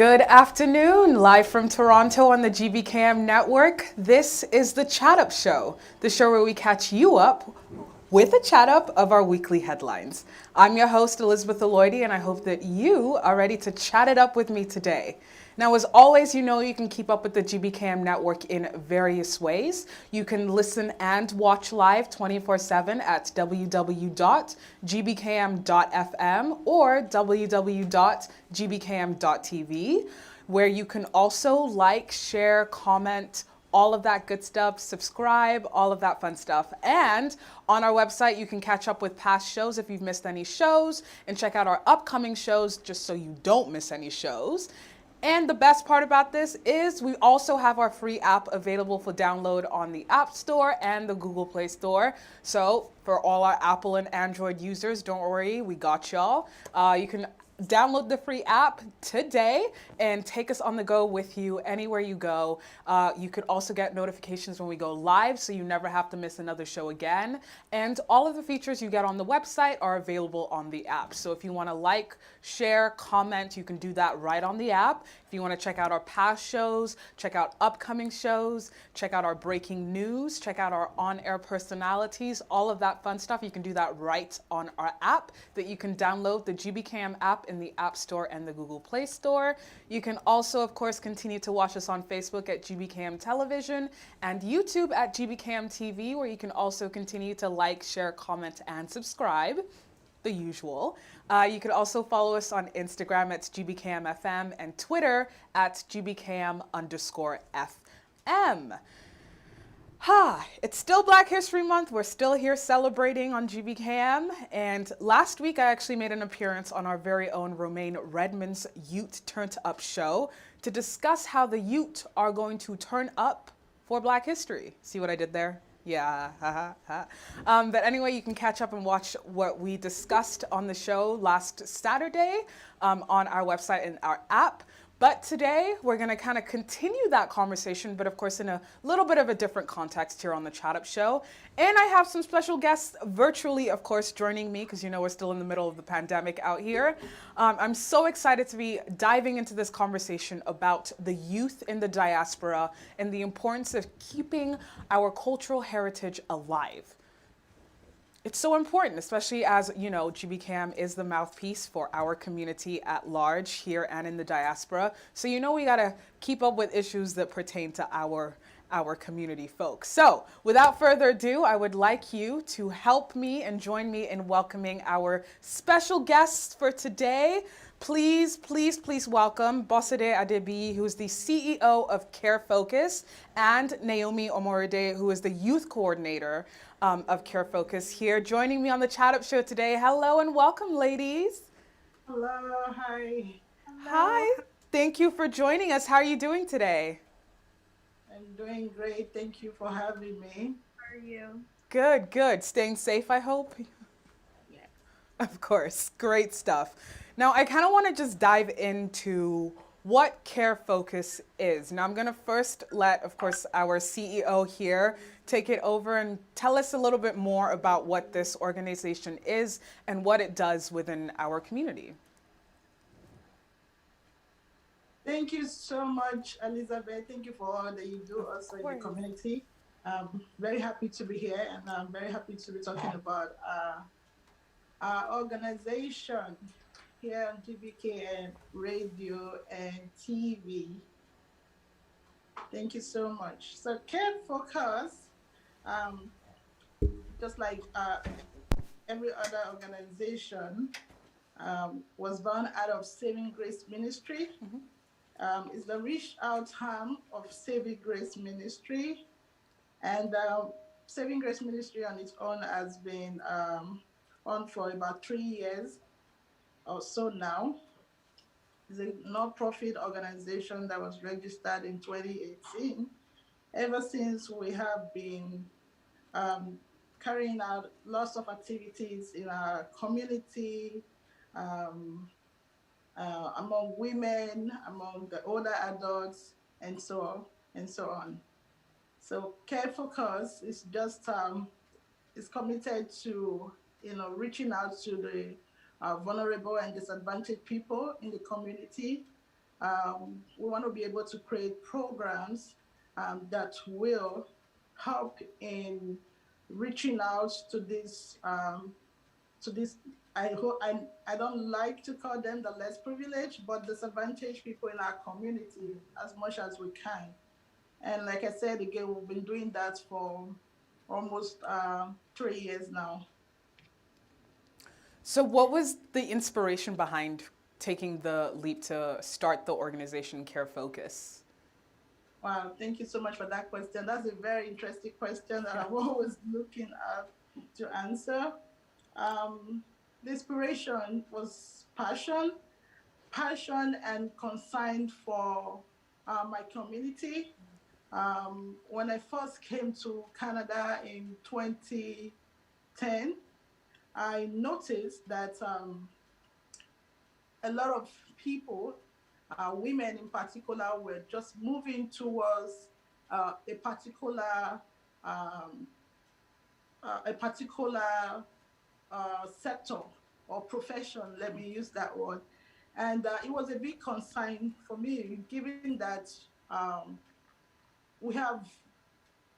Good afternoon, live from Toronto on the GBKM network. This is the Chat Up Show, the show where we catch you up with a chat up of our weekly headlines. I'm your host, Elizabeth Eloidy, and I hope that you are ready to chat it up with me today. Now, as always, you know you can keep up with the GBKM network in various ways. You can listen and watch live 24/7 at www.gbkm.fm or www.gbkm.tv, where you can also like, share, comment, all of that good stuff, subscribe, all of that fun stuff. And on our website, you can catch up with past shows if you've missed any shows and check out our upcoming shows just so you don't miss any shows. And the best part about this is we also have our free app available for download on the App Store and the Google Play Store. So for all our Apple and Android users, don't worry, we got y'all. You can download the free app today and take us on the go with you anywhere you go. You could also get notifications when we go live so you never have to miss another show again. And all of the features you get on the website are available on the app. So if you want to like, share, comment, you can do that right on the app. If you want to check out our past shows, check out upcoming shows, check out our breaking news, check out our on-air personalities, all of that fun stuff, you can do that right on our app that you can download, the GBKM app in the App Store and the Google Play Store. You can also, of course, continue to watch us on Facebook at GBKM Television and YouTube at GBKM TV, where you can also continue to like, share, comment, and subscribe. The usual. You can also follow us on Instagram at GBKMFM and Twitter at GBKM_FM. It's still Black History Month. We're still here celebrating on GBKM. And last week, I actually made an appearance on our very own Romaine Redmond's Ute Turned Up show to discuss how the Ute are going to turn up for Black History. See what I did there? Yeah, but anyway, you can catch up and watch what we discussed on the show last Saturday on our website and our app. But today, we're going to kind of continue that conversation, but of course in a little bit of a different context here on the Chat Up Show. And I have some special guests virtually, of course, joining me, because you know we're still in the middle of the pandemic out here. I'm so excited to be diving into this conversation about the youth in the diaspora and the importance of keeping our cultural heritage alive. It's so important, especially as, you know, GBKM is the mouthpiece for our community at large here and in the diaspora. So, you know, we got to keep up with issues that pertain to our community folks. So, without further ado, I would like you to help me and join me in welcoming our special guests for today. Please, please, please welcome Bosede Adebi, who is the CEO of Care Focus, and Naomi Omoride, who is the youth coordinator of Care Focus here, joining me on the Chat Up Show today. Hello and welcome, ladies. Hello, hi. Hi. Thank you for joining us. How are you doing today? I'm doing great. Thank you for having me. How are you? Good, good. Staying safe, I hope. Yes. Of course. Great stuff. Now, I kind of want to just dive into what Care Focus is. Now, I'm going to first let, of course, our CEO here take it over and tell us a little bit more about what this organization is and what it does within our community. Thank you so much, Elizabeth. Thank you for all that you do also in the community. Very happy to be here, and I'm very happy to be talking about our organization here on GBKN Radio and TV. Thank you so much. So Care Focus, um, just like every other organization, was born out of Saving Grace Ministry. It's the reach out arm of Saving Grace Ministry. And Saving Grace Ministry on its own has been on for about 3 years or so now. It's a non-profit organization that was registered in 2018. Ever since, we have been um, carrying out lots of activities in our community, um, among women, among the older adults, and so on and so on. So Care Focus is just is committed to reaching out to the vulnerable and disadvantaged people in the community, We want to be able to create programs that will help in reaching out to this. I don't like to call them the less privileged, but disadvantaged people in our community as much as we can. And like I said again, we've been doing that for almost 3 years now. So, what was the inspiration behind taking the leap to start the organization Care Focus? Wow, thank you so much for that question. That's a very interesting question that I'm always looking at to answer. The inspiration was passion and concern for my community. When I first came to Canada in 2010, I noticed that a lot of people, women in particular, were just moving towards a particular um, sector or profession. Let me use that word. And it was a big concern for me, given that we have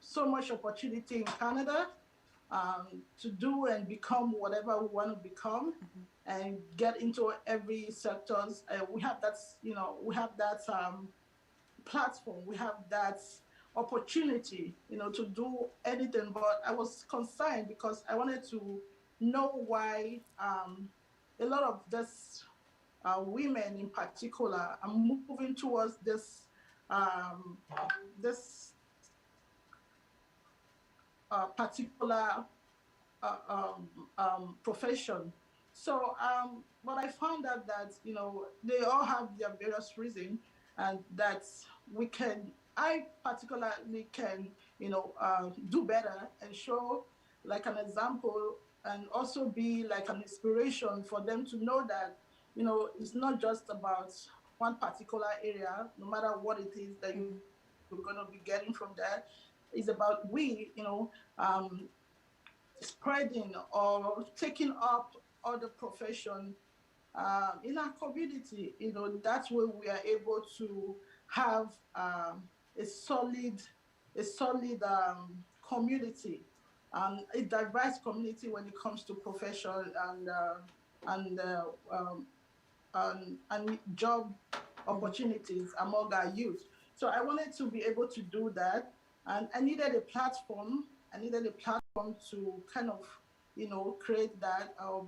so much opportunity in Canada to do and become whatever we want to become and get into every sectors. We have that, we have that platform, we have that opportunity, to do anything. But I was concerned because I wanted to know why a lot of this women in particular are moving towards this particular profession. So, but I found out that they all have their various reasons, and that I particularly can do better and show like an example, and also be like an inspiration for them to know that it's not just about one particular area, no matter what it is that you're going to be getting from that. It's about spreading or taking up other profession in our community. That's where we are able to have a solid community, a diverse community when it comes to profession and uh, um, and job opportunities among our youth. So I wanted to be able to do that, and I needed a platform. I needed a platform to kind of, create that or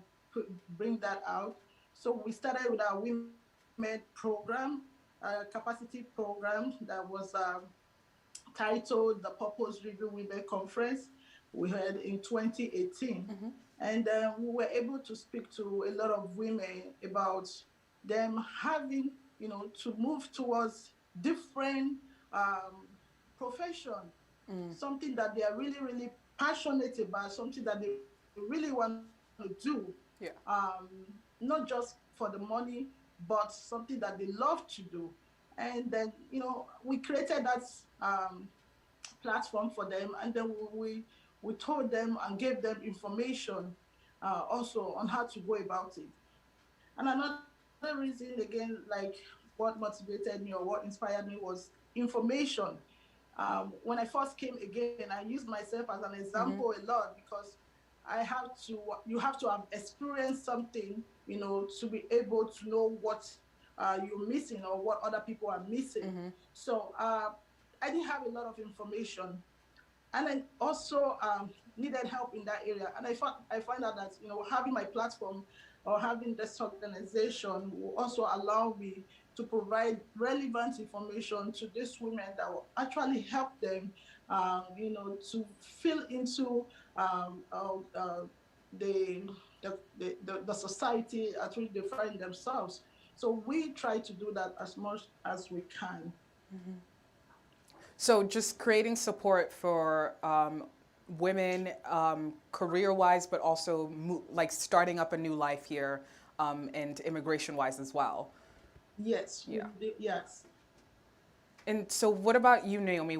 bring that out. So we started with our women program, capacity program that was titled the Purpose Driven Women Conference we had in 2018. And we were able to speak to a lot of women about them having, to move towards different profession, something that they are really, really passionate about, something that they really want to do, Yeah. not just for the money, but something that they love to do. And then, we created that platform for them, and then we told them and gave them information also on how to go about it. And another reason, again, like what motivated me or what inspired me was information. When I first came again, I used myself as an example a lot, because you have to have experienced something, to be able to know what you're missing or what other people are missing. So I didn't have a lot of information, and I also needed help in that area. And I find out that having my platform or having this organization will also allow me to provide relevant information to these women that will actually help them, to fill into the, the society at which they find themselves. So we try to do that as much as we can. So, just creating support for women, career-wise, but also like starting up a new life here, and immigration-wise as well. Yes. Yeah. Yes. And so, what about you, Naomi?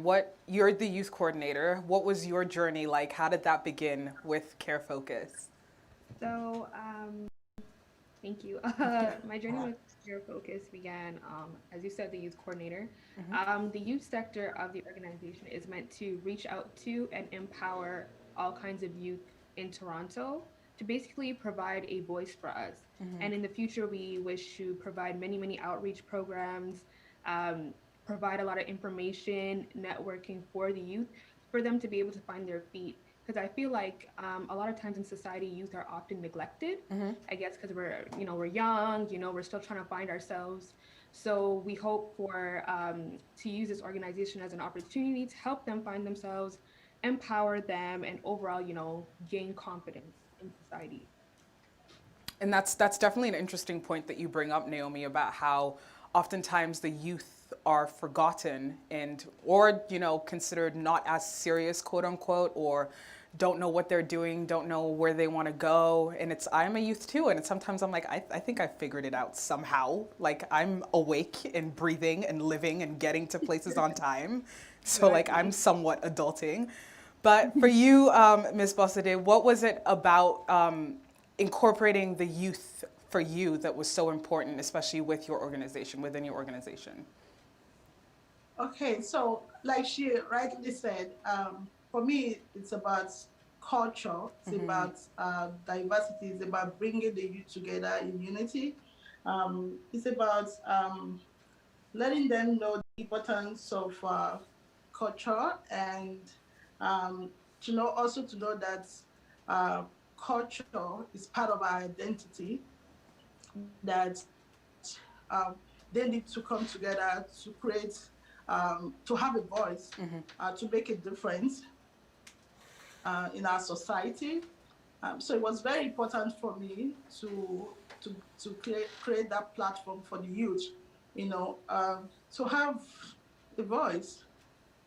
You're the youth coordinator. What was your journey like? How did that begin with Care Focus? So Thank you. My journey with Career Focus began, as you said, the youth coordinator. The youth sector of the organization is meant to reach out to and empower all kinds of youth in Toronto to basically provide a voice for us. And in the future, we wish to provide many, many outreach programs, um, provide a lot of information, networking for the youth, for them to be able to find their feet. Because I feel like a lot of times in society, youth are often neglected. I guess because we're young, we're still trying to find ourselves. So we hope for to use this organization as an opportunity to help them find themselves, empower them, and overall, gain confidence in society. And that's definitely an interesting point that you bring up, Naomi, about how oftentimes the youth are forgotten and or considered not as serious, quote unquote, or don't know what they're doing, don't know where they want to go. And I'm a youth too, and sometimes I'm like, I think I figured it out somehow. Like I'm awake and breathing and living and getting to places on time. So like I'm somewhat adulting. But for you, Ms. Bossade, what was it about incorporating the youth for you that was so important, especially with your organization, within your organization? Okay, so like she rightly said, for me, it's about culture, it's about diversity, it's about bringing the youth together in unity. It's about letting them know the importance of culture and to know also to know that uh, culture is part of our identity, that they need to come together to create, to have a voice, to make a difference in our society. So it was very important for me to create that platform for the youth, to have a voice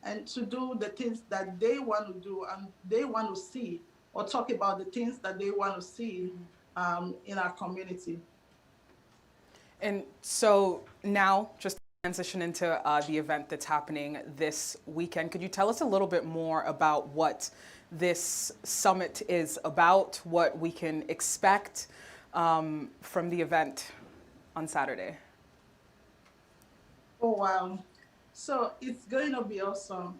and to do the things that they want to do and they want to see, or talk about the things that they want to see in our community. And so now, just to transition into the event that's happening this weekend, could you tell us a little bit more about what this summit is about, what we can expect from the event on Saturday? Oh, wow. So it's going to be awesome.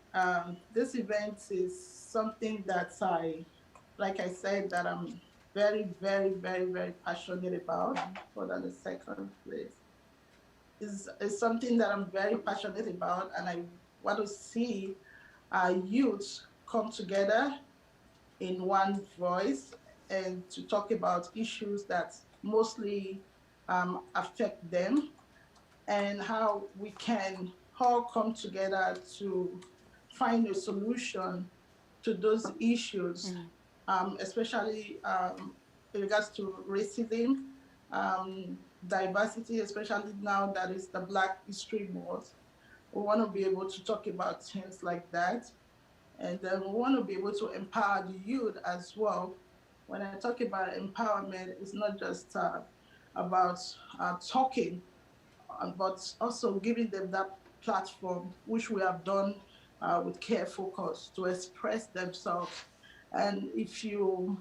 This event is something that like I said, that I'm very, very, very, very passionate about. Hold on a second, please. Is something that I'm very passionate about, and I want to see our youth come together in one voice and to talk about issues that mostly affect them, and how we can all come together to find a solution to those issues, especially in regards to racism, diversity, especially now that it's the Black History Month. We want to be able to talk about things like that. And then we want to be able to empower the youth as well. When I talk about empowerment, it's not just about talking, but also giving them that platform, which we have done with Care Focus, to express themselves. And if you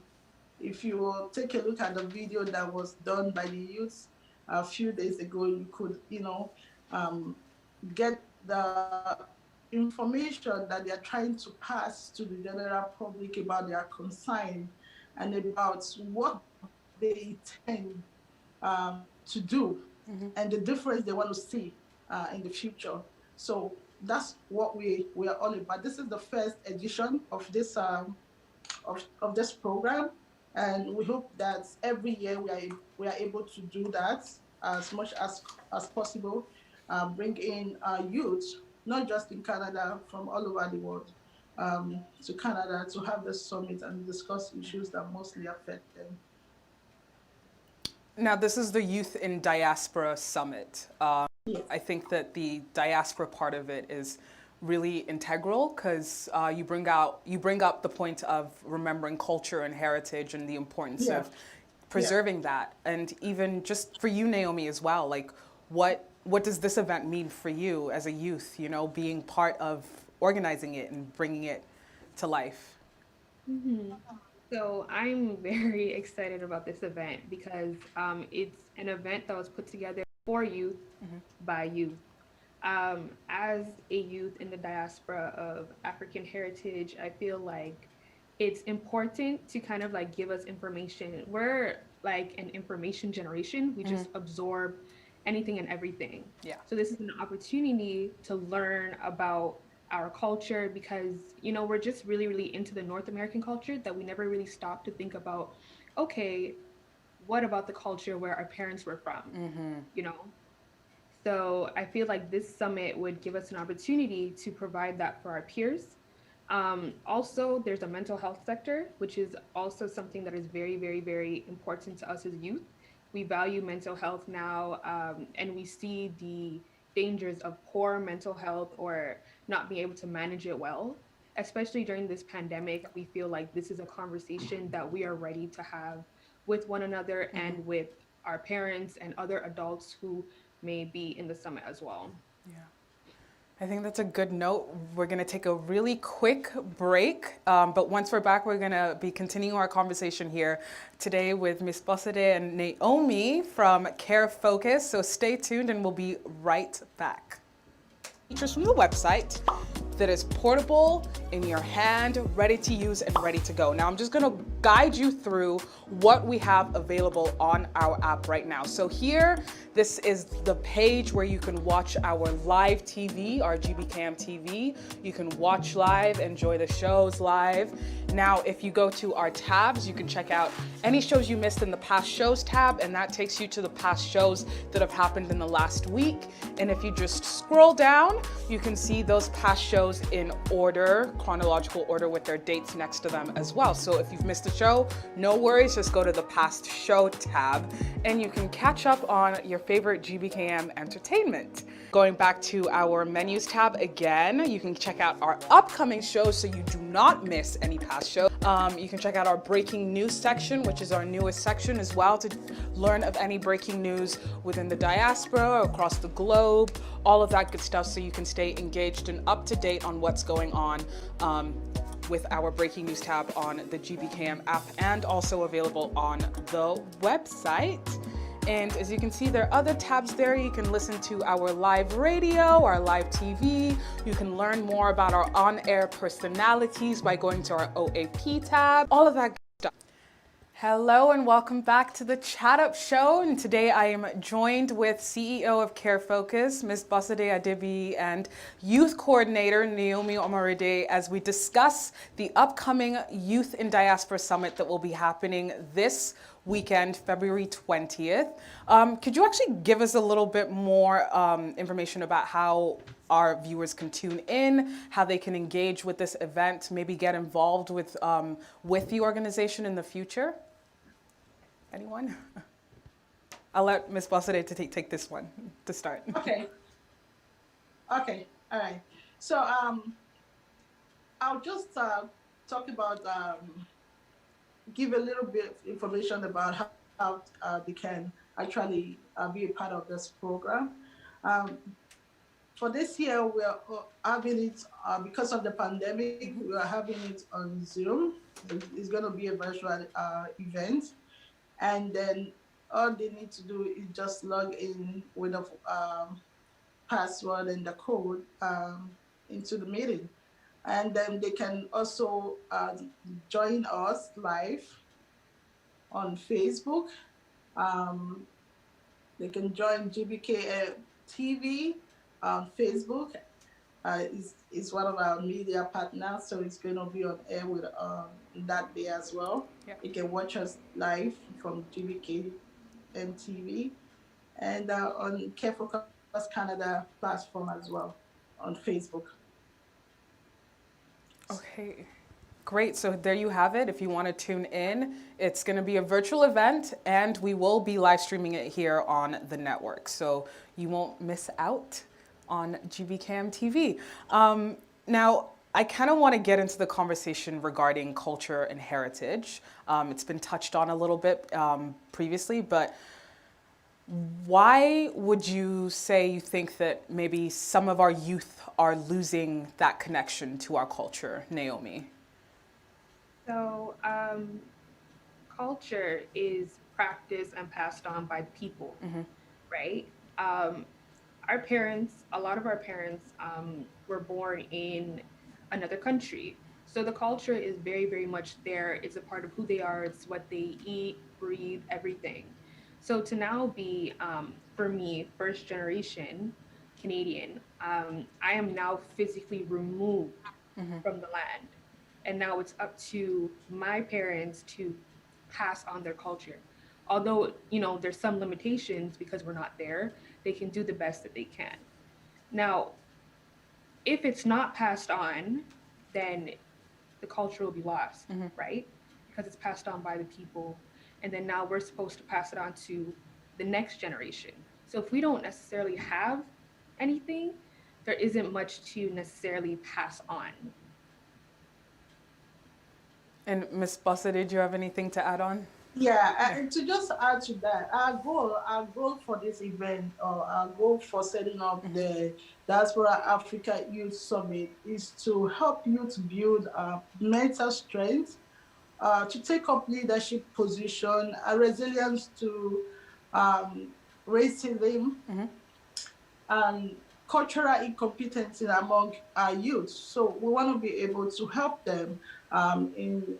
take a look at the video that was done by the youth a few days ago, you could get the information that they are trying to pass to the general public about their concern and about what they intend to do, and the difference they want to see in the future. So that's what we are all about. This is the first edition of this of this program, and we hope that every year we are able to do that as much as possible, bring in youth, not just in Canada, from all over the world, to Canada to have this summit and discuss issues that mostly affect them. Now, this is the Youth in Diaspora Summit. Yes. I think that the diaspora part of it is really integral because you bring up the point of remembering culture and heritage and the importance of preserving that. And even just for you, Naomi, as well, like what does this event mean for you as a youth, being part of organizing it and bringing it to life? So I'm very excited about this event because it's an event that was put together for youth by youth. As a youth in the diaspora of African heritage, I feel like it's important to kind of like give us information. We're like an information generation. We just absorb anything and everything. Yeah. So this is an opportunity to learn about our culture because we're just really really into the North American culture that we never really stop to think about, okay, what about the culture where our parents were from, you know so I feel like this summit would give us an opportunity to provide that for our peers. Also, there's a mental health sector, which is also something that is very, very, very important to us as youth. We value mental health now, and we see the dangers of poor mental health or not being able to manage it well. Especially during this pandemic, we feel like this is a conversation that we are ready to have with one another and with our parents and other adults who may be in the summit as well. Yeah. I think that's a good note. We're going to take a really quick break, but once we're back, we're going to be continuing our conversation here today with Ms. Bosede and Naomi from Care Focus. So stay tuned and we'll be right back. Features from the website that is portable, in your hand, ready to use and ready to go. Now I'm just gonna guide you through what we have available on our app right now. So here, this is the page where you can watch our live TV, our GBCam TV. You can watch live, enjoy the shows live. Now, if you go to our tabs, you can check out any shows you missed in the past shows tab, and that takes you to the past shows that have happened in the last week. And if you just scroll down, you can see those past shows in order, chronological order with their dates next to them as well. So if you've missed a show, no worries, just go to the past show tab and you can catch up on your favorite GBKM entertainment. Going back to our menus tab again, you can check out our upcoming shows so you do not miss any past shows. You can check out our breaking news section, which is our newest section as well, to learn of any breaking news within the diaspora, across the globe, all of that good stuff, so you can stay engaged and up to date on what's going on with our breaking news tab on the GBKM app and also available on the website. And as you can see, there are other tabs there. You can listen to our live radio, our live TV. You can learn more about our on-air personalities by going to our OAP tab, all of that good stuff. Hello and welcome back to the Chat Up Show. And today I am joined with CEO of Care Focus, Ms. Bosede Adebi, and Youth Coordinator Naomi Omaride as we discuss the upcoming Youth in Diaspora Summit that will be happening this weekend, February 20th. Could you actually give us a little bit more information about how our viewers can tune in, how they can engage with this event, maybe get involved with the organization in the future? Anyone? I'll let Ms. Bosede to take this one to start. Okay. Okay. All right. So I'll just talk about give a little bit of information about how they can actually be a part of this program. For this year, we are having it because of the pandemic. We are having it on Zoom. It's going to be a virtual event. And then all they need to do is just log in with a password and the code into the meeting. And then they can also join us live on Facebook. They can join GBK TV on Facebook. Is one of our media partners, so it's going to be on air with that day as well. Yep. You can watch us live from GBK TV and on Care Focus Canada platform as well on Facebook. Okay, great. So there you have it. If you want to tune in, it's going to be a virtual event and we will be live streaming it here on the network. So you won't miss out on GBCam TV. Now, I kind of want to get into the conversation regarding culture and heritage. It's been touched on a little bit previously, but why would you say you think that maybe some of our youth are losing that connection to our culture, Naomi? So, culture is practiced and passed on by the people, right? Um, our parents, a lot of our parents, were born in another country. So the culture is very, very much there. It's a part of who they are, it's what they eat, breathe, everything. So to now be, for me, first generation Canadian, I am now physically removed from the land. And now it's up to my parents to pass on their culture. Although, there's some limitations because we're not there, they can do the best that they can. Now, if it's not passed on, then the culture will be lost, right? Because it's passed on by the people. And then now we're supposed to pass it on to the next generation. So if we don't necessarily have anything, there isn't much to necessarily pass on. And Miss Bossa, did you have anything to add on? Yeah, Yeah. and to just add to that, our goal for this event, or our goal for setting up the Diaspora Africa Youth Summit, is to help youth build mental strength, to take up leadership position, a resilience to um, racism, and cultural incompetency among our youth. So we want to be able to help them in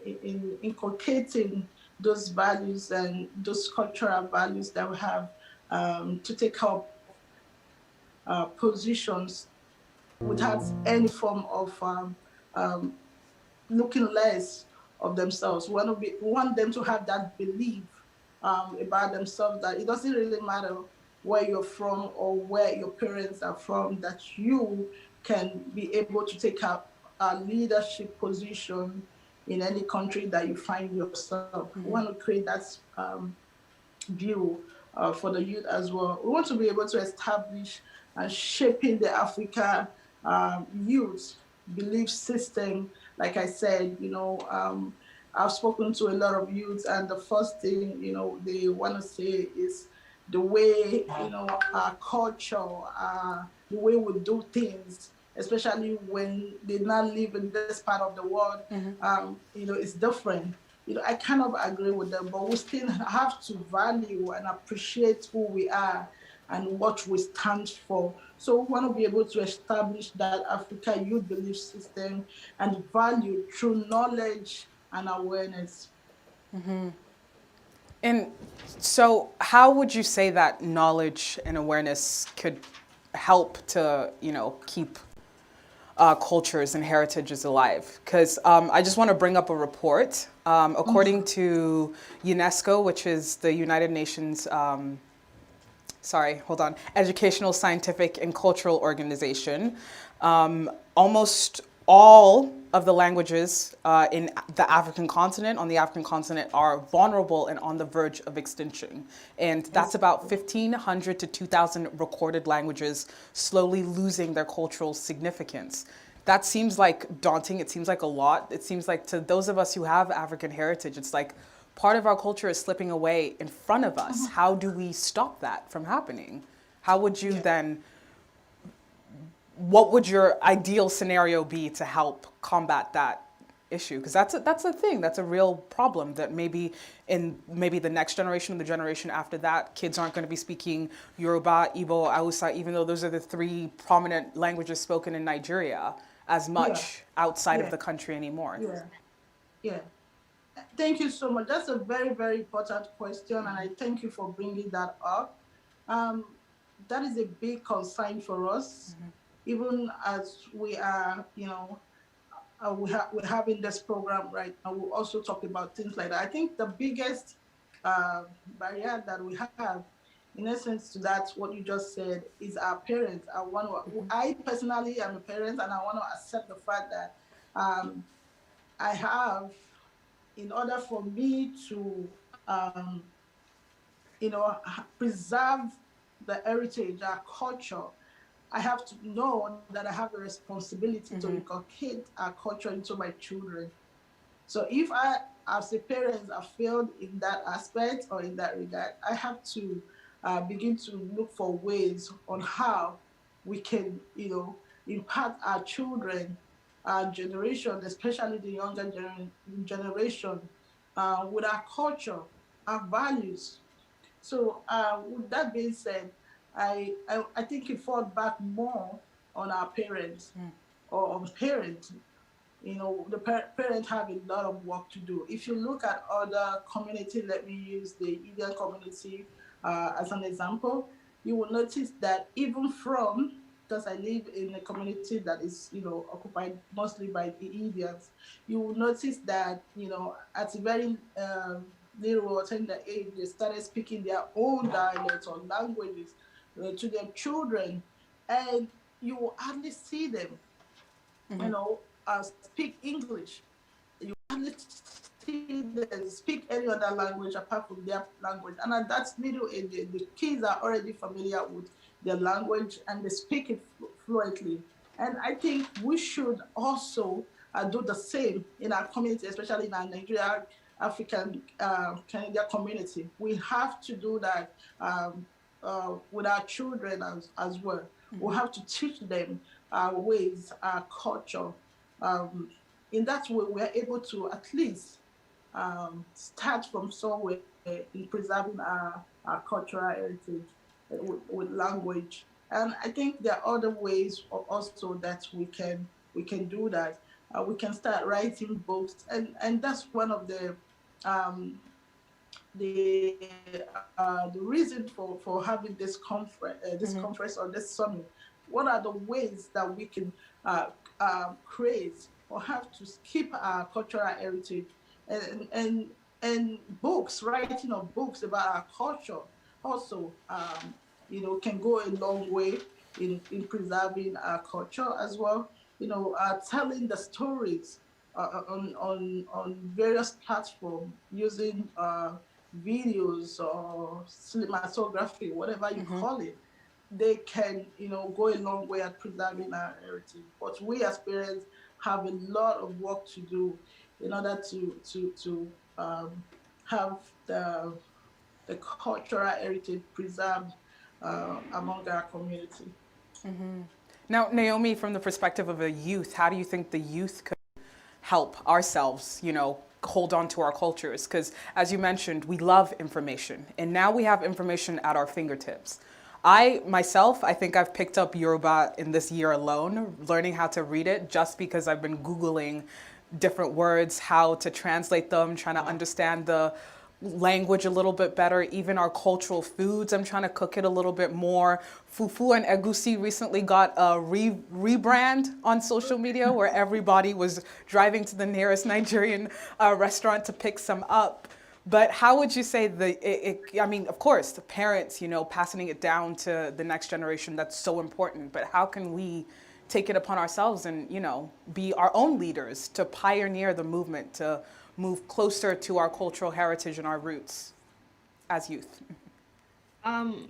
inculcating those values and those cultural values that we have, to take up positions without any form of um, looking less of themselves. We want them to have that belief about themselves, that it doesn't really matter where you're from or where your parents are from, that you can be able to take up a leadership position in any country that you find yourself. We want to create that view for the youth as well. We want to be able to establish and shaping the Africa youth belief system. Like I said, I've spoken to a lot of youth, and the first thing they want to say is the way our culture, the way we do things, especially when they now live in this part of the world, it's different. I kind of agree with them, but we still have to value and appreciate who we are and what we stand for. So we want to be able to establish that Africa youth belief system and value through knowledge and awareness. And so, how would you say that knowledge and awareness could help to, keep cultures and heritages alive? Because I just want to bring up a report. According to UNESCO, which is the United Nations, sorry, hold on, Educational, Scientific, and Cultural Organization, almost all of the languages in the African continent, on the African continent, are vulnerable and on the verge of extinction. And that's about 1,500 to 2,000 recorded languages slowly losing their cultural significance. That seems like daunting. It seems like a lot. It seems like to those of us who have African heritage, it's like part of our culture is slipping away in front of us. How do we stop that from happening? How would you then, what would your ideal scenario be to help combat that issue? Because that's a thing. That's a real problem that maybe the next generation or the generation after that, kids aren't going to be speaking Yoruba, Igbo, Hausa, even though those are the three prominent languages spoken in Nigeria, as Yeah, much outside of yeah, the country anymore. yeah, yeah. Thank you so much. That's a very, very important question, and I thank you for bringing that up. Um, that is a big concern for us, even as we are, we're having this program right now. We'll also talk about things like that. I think the biggest barrier that we have, in essence, to that what you just said, is our parents. I personally am a parent, and I want to accept the fact that I have, in order for me to um, preserve the heritage, our culture, I have to know that I have the responsibility to inculcate our culture into my children. So if I, as a parent, have failed in that aspect or in that regard, I have to begin to look for ways on how we can, impact our children generation, especially the younger generation, with our culture, our values. So, with that being said, I think it falls back more on our parents or on parents. The parents have a lot of work to do. If you look at other community, let me use the Indian community as an example, you will notice that even from, because I live in a community that is, occupied mostly by the Indians, you will notice that, at a very little or tender age, they started speaking their own dialects or languages to their children, and you will hardly see them speak English. You hardly see them speak any other language apart from their language. And at that little age, the kids are already familiar with their language and they speak it fluently. And I think we should also do the same in our community, especially in our Nigeria, African, Canadian community. We have to do that with our children as well. We have to teach them our ways, our culture. Um, in that way, we're able to at least start from somewhere in preserving our cultural heritage with language. And I think there are other ways also that we can do that. We can start writing books, and that's one of um, the reason for having this conference or this summit. What are the ways that we can uh, create or have to keep our cultural heritage, and books, writing of books about our culture also, can go a long way in preserving our culture as well. Telling the stories on various platforms using videos or cinematography, whatever you call it, they can, go a long way at preserving our heritage. But we as parents have a lot of work to do in order to have the cultural heritage preserved among our community. Now, Naomi, from the perspective of a youth, how do you think the youth could help ourselves, hold on to our cultures? Because as you mentioned, we love information, and now we have information at our fingertips. I think I've picked up Yoruba in this year alone, learning how to read it just because I've been Googling different words, how to translate them, trying to understand the language a little bit better, even our cultural foods. I'm trying to cook it a little bit more. Fufu and egusi recently got a rebrand on social media where everybody was driving to the nearest Nigerian restaurant to pick some up. But how would you say I mean, of course, the parents, passing it down to the next generation, that's so important. But how can we take it upon ourselves and, be our own leaders to pioneer the movement, to move closer to our cultural heritage and our roots as youth? Um,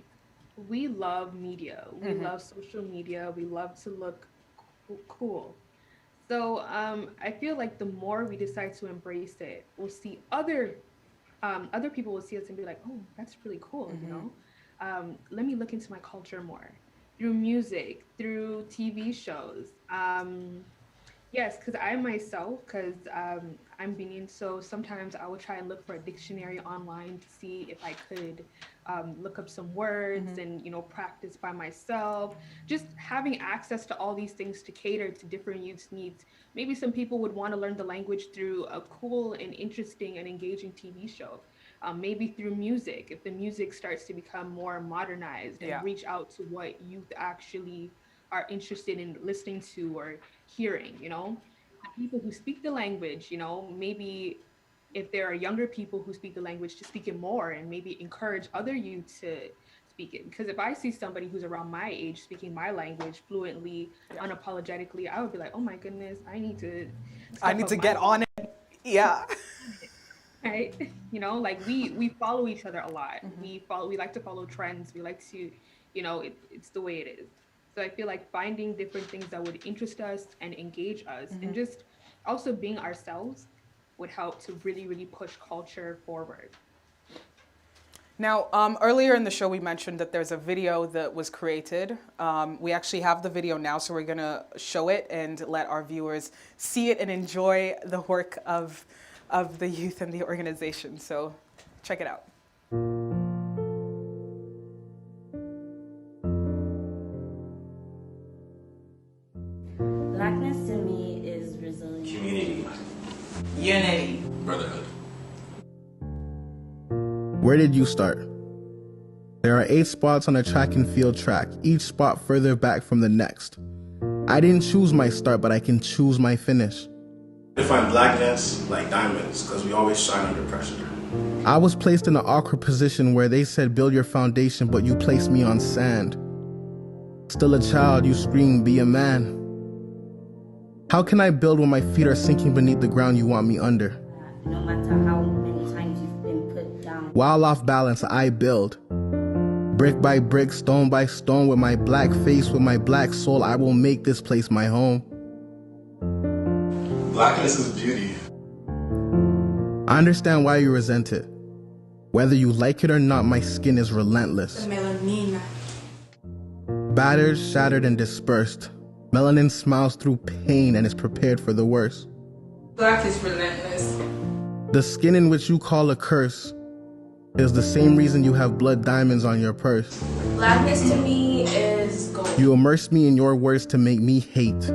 we love media. We love social media. We love to look cool. So I feel like the more we decide to embrace it, we'll see other people will see us and be like, oh, that's really cool, Let me look into my culture more through music, through TV shows. Yes, because I myself, because I'm being so sometimes I will try and look for a dictionary online to see if I could look up some words and practice by myself. Just having access to all these things to cater to different youths' needs. Maybe some people would want to learn the language through a cool and interesting and engaging TV show. Maybe through music, if the music starts to become more modernized and Yeah. reach out to what youth actually are interested in listening to or hearing, the people who speak the language, maybe if there are younger people who speak the language to speak it more and maybe encourage other youth to speak it. Because if I see somebody who's around my age speaking my language fluently, Yeah. unapologetically, I would be like, oh my goodness, I need to I step need up to my get game. on it. Yeah. Right. Like we follow each other a lot. We like to follow trends. We like to, it's the way it is. So I feel like finding different things that would interest us and engage us and just also being ourselves would help to really, really push culture forward. Now, earlier in the show, we mentioned that there's a video that was created. We actually have the video now, so we're going to show it and let our viewers see it and enjoy the work of the youth and the organization. So check it out. Blackness to me is resilience. Community. Unity. Brotherhood. Where did you start? There are 8 spots on a track and field track, each spot further back from the next. I didn't choose my start, but I can choose my finish. Define blackness like diamonds, because we always shine under pressure. I was placed in an awkward position where they said build your foundation, but you placed me on sand. Still a child, you scream, be a man. How can I build when my feet are sinking beneath the ground you want me under? No matter how many times you've been put down. While off balance, I build. Brick by brick, stone by stone, with my black face, with my black soul, I will make this place my home. Blackness is beauty. I understand why you resent it. Whether you like it or not, my skin is relentless. Melanina. Battered, shattered, and dispersed. Melanin smiles through pain and is prepared for the worst. Black is relentless. The skin in which you call a curse is the same reason you have blood diamonds on your purse. Blackness to me is gold. You immerse me in your words to make me hate.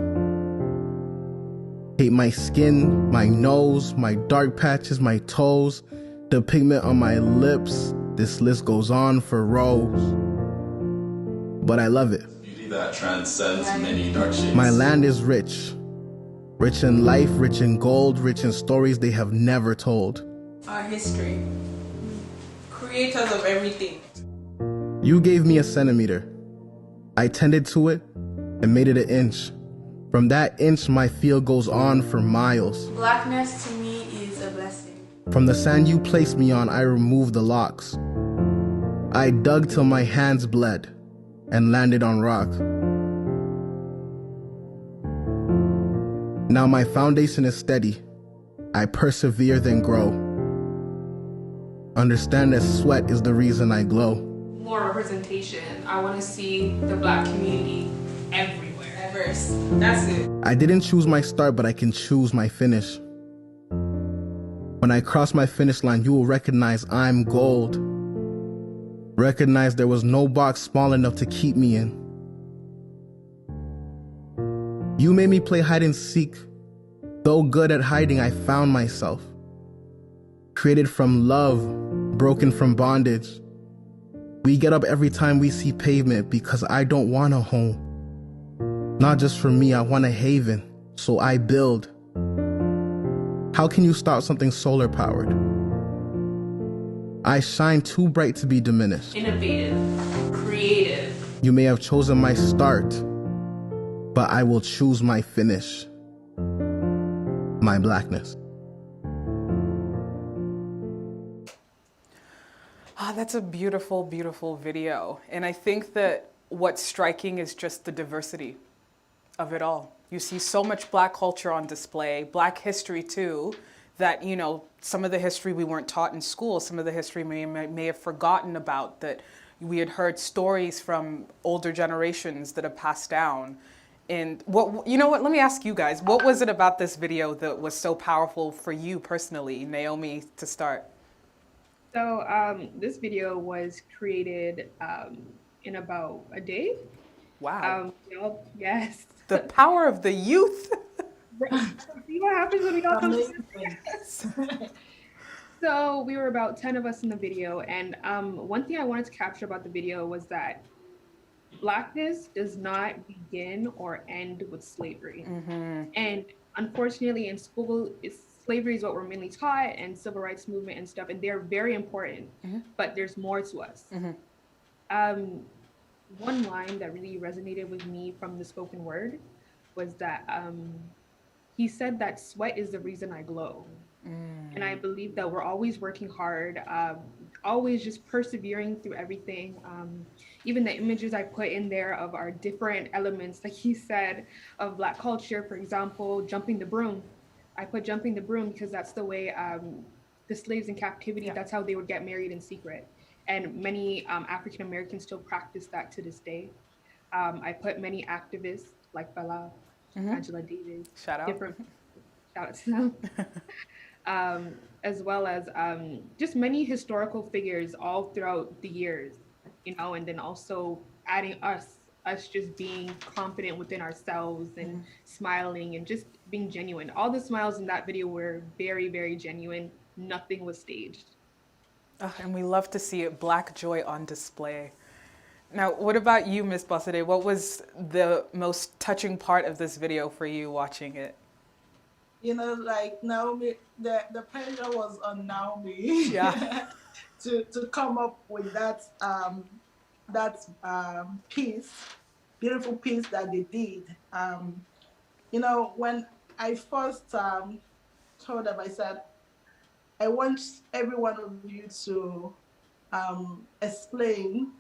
Hate my skin, my nose, my dark patches, my toes, the pigment on my lips. This list goes on for rows. But I love it. Beauty that transcends many dark shades. My land is rich. Rich in life, rich in gold, rich in stories they have never told. Our history. Creators of everything. You gave me a centimeter. I tended to it and made it an inch. From that inch, my field goes on for miles. Blackness to me is a blessing. From the sand you placed me on, I removed the locks. I dug till my hands bled and landed on rock. Now my foundation is steady. I persevere, then grow. Understand that sweat is the reason I glow. More representation. I want to see the Black community everywhere. Diverse. That's it. I didn't choose my start, but I can choose my finish. When I cross my finish line, you will recognize I'm gold. Recognize there was no box small enough to keep me in. You made me play hide and seek. Though good at hiding, I found myself. Created from love, broken from bondage. We get up every time we see pavement because I don't want a home. Not just for me, I want a haven, so I build. How can you stop something solar powered? I shine too bright to be diminished. Innovative, creative. You may have chosen my start, but I will choose my finish. My blackness. That's a beautiful, beautiful video. And I think that what's striking is just the diversity of it all. You see so much Black culture on display, Black history too, that, you know, some of the history we weren't taught in school, some of the history we may have forgotten about, that we had heard stories from older generations that have passed down. And what, you know what, let me ask you guys, what was it about this video that was so powerful for you personally, Naomi, to start? So this video was created in about a day. Wow. Yes. The power of the youth. See what happens when we all come together. So we were about 10 of us in the video, and one thing I wanted to capture about the video was that Blackness does not begin or end with slavery. Mm-hmm. And unfortunately in school, slavery is what we're mainly taught, and civil rights movement and stuff, and they're very important, mm-hmm. but there's more to us. Mm-hmm. One line that really resonated with me from the spoken word was that he said that sweat is the reason I glow. Mm. And I believe that we're always working hard, always just persevering through everything. Even the images I put in there of our different elements, like he said, of Black culture, for example, jumping the broom. I put jumping the broom because that's the way the slaves in captivity, that's how they would get married in secret. and many African Americans still practice that to this day. I put many activists like Bella, Angela Davis, Shout out. different shout out to them, as well as just many historical figures all throughout the years, and then also adding us just being confident within ourselves and smiling and just being genuine. All the smiles in that video were very, very genuine. Nothing was staged. And we love to see it, black joy on display. Now, what about you, Miss Bossade? What was the most touching part of this video for you watching it? Like Naomi, the pressure was on Naomi Yeah. to come up with that piece, beautiful piece that they did. When I first told them, I said, I want every one of you to explain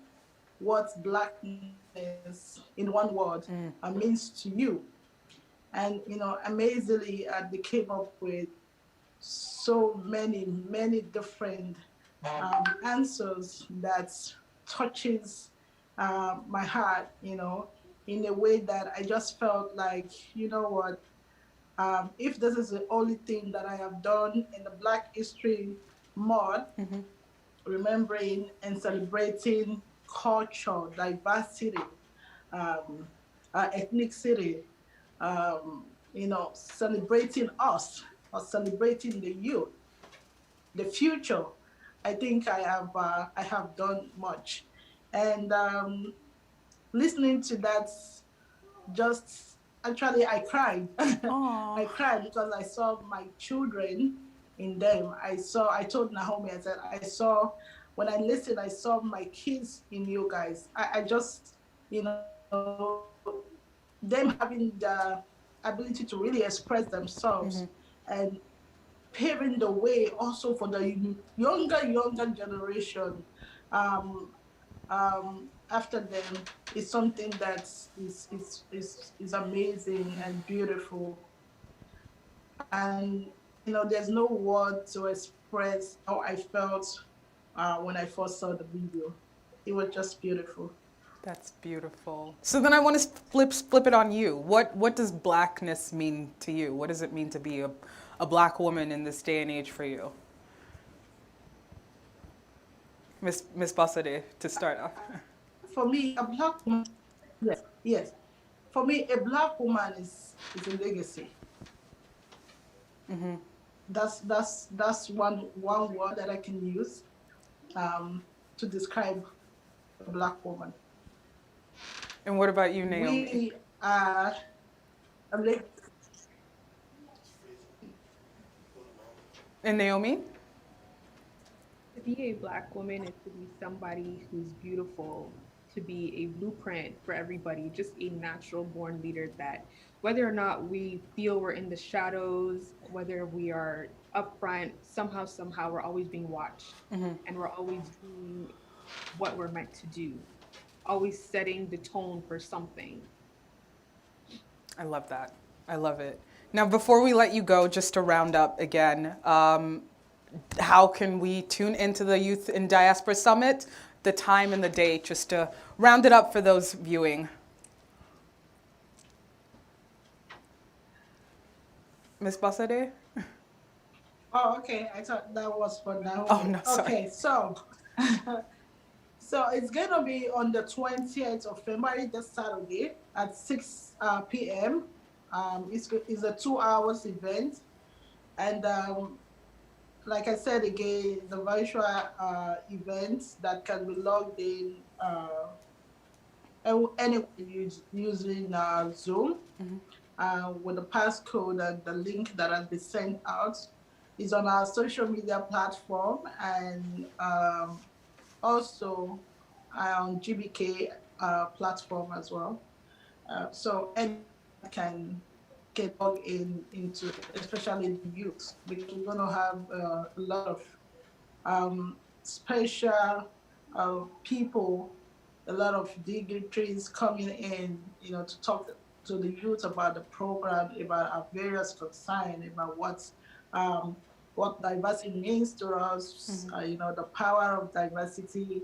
what blackness in one word means to you. And amazingly, they came up with so many different answers that touches my heart. In a way that I just felt like, what, if this is the only thing that I have done in the Black History Month, remembering and celebrating culture, diversity, um, ethnicity, celebrating us or celebrating the youth, the future. I think I have done much, and listening to that, just actually I cried. I cried because I saw my children in them. I told Naomi, I said, when I listened, I saw my kids in you guys. I just, them having the ability to really express themselves and paving the way also for the younger generation after them is something that is amazing and beautiful. And there's no word to express how I felt when I first saw the video. It was just beautiful. That's beautiful. So then I want to flip it on you. What does blackness mean to you? What does it mean to be a black woman in this day and age for you? Miss Basade, to start off. For me, a black woman, yes. For me, a black woman is a legacy. That's one word that I can use to describe a black woman. And what about you, Naomi? We are a legacy. And Naomi? To be a Black woman is to be somebody who's beautiful, to be a blueprint for everybody, just a natural born leader that whether or not we feel we're in the shadows, whether we are up front, somehow, we're always being watched and we're always doing what we're meant to do, always setting the tone for something. I love that. I love it. Now, before we let you go, just to round up again, how can we tune into the Youth in Diaspora Summit, the time and the date, just to round it up for those viewing? Ms. Basade? Oh, okay. I thought that was for now. Oh, no, sorry. Okay, so so it's gonna be on the 20th of February, this Saturday at 6 p.m. It's a 2 hours event, and like I said again, the virtual events that can be logged in anywhere using Zoom with the passcode and the link that has been sent out is on our social media platform and also on GBK platform as well. So anyone can get logged into, especially the youth, because we're going to have a lot of special people, a lot of dignitaries coming in, to talk to the youth about the program, about our various concerns, about what what diversity means to us, the power of diversity,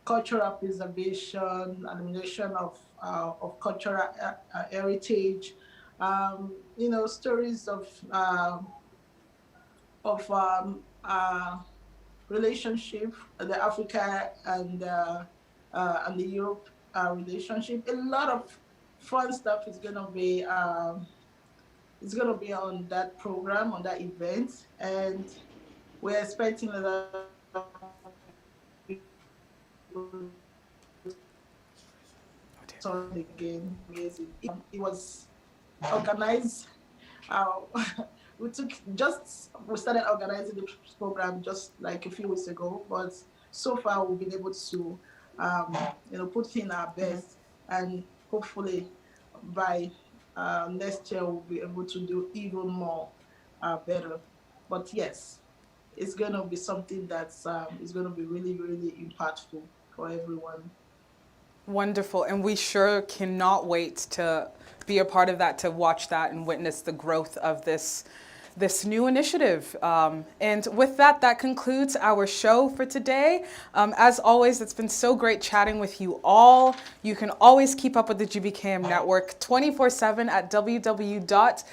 cultural preservation, elimination of cultural heritage, stories of relationship, the Africa and the Europe relationship. A lot of fun stuff is gonna be on that program, on that event, and we're expecting a lot of people to again. Amazing. It was organized. Uh, we started organizing the program just like a few weeks ago, but so far we've been able to put in our best, and hopefully by next year we'll be able to do even more better. But yes, it's going to be something that's is going to be really, really impactful for everyone. Wonderful. And we sure cannot wait to be a part of that, to watch that and witness the growth of this new initiative. And with that, that concludes our show for today. As always, it's been so great chatting with you all. You can always keep up with the GBKM network 24/7 at www.gbkm.tv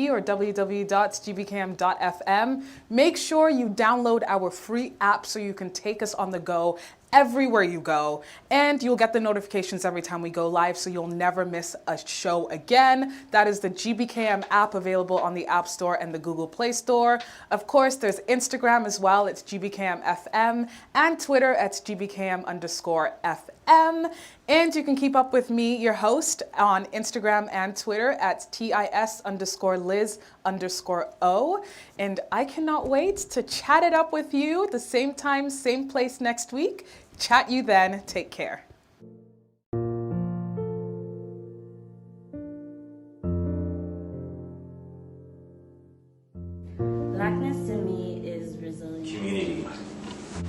or www.gbkm.fm. Make sure you download our free app so you can take us on the go everywhere you go, and you'll get the notifications every time we go live, so you'll never miss a show again. That is the GBKM app, available on the App Store and the Google Play Store. Of course, there's Instagram as well, it's GBKM FM, and Twitter at GBKM_FM. And you can keep up with me, your host, on Instagram and Twitter at TIS_Liz_O. And I cannot wait to chat it up with you the same time, same place next week. Chat you then. Take care. Blackness to me is resilience. Community.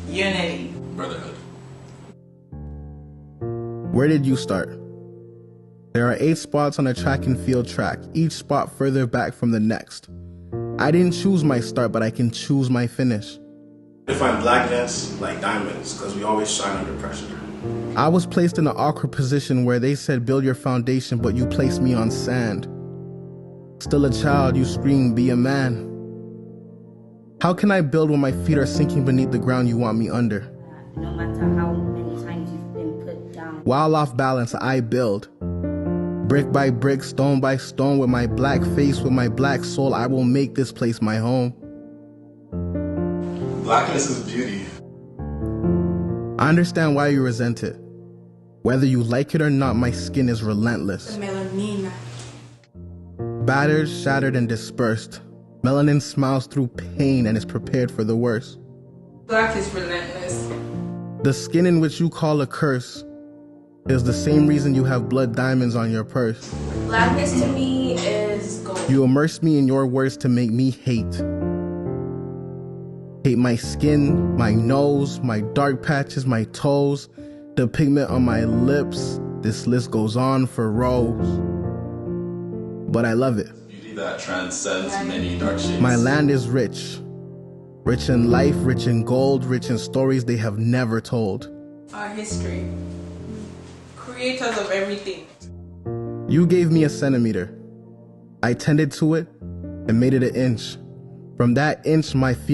Unity. Brotherhood. Where did you start? There are 8 spots on a track and field track, each spot further back from the next. I didn't choose my start, but I can choose my finish. Define blackness like diamonds, because we always shine under pressure. I was placed in an awkward position where they said build your foundation, but you placed me on sand. Still a child, you scream, be a man. How can I build when my feet are sinking beneath the ground you want me under? No matter how many times you've been put down. While off balance, I build. Brick by brick, stone by stone, with my black face, with my black soul, I will make this place my home. Blackness is beauty. I understand why you resent it. Whether you like it or not, my skin is relentless. Melanina. Battered, shattered, and dispersed. Melanin smiles through pain and is prepared for the worst. Black is relentless. The skin in which you call a curse is the same reason you have blood diamonds on your purse. Blackness to me is gold. You immerse me in your words to make me hate. Hate my skin, my nose, my dark patches, my toes, the pigment on my lips. This list goes on for rows. But I love it. Beauty that transcends many dark shades. My land is rich. Rich in life, rich in gold, rich in stories they have never told. Our history. Creators of everything. You gave me a centimeter. I tended to it and made it an inch. From that inch, my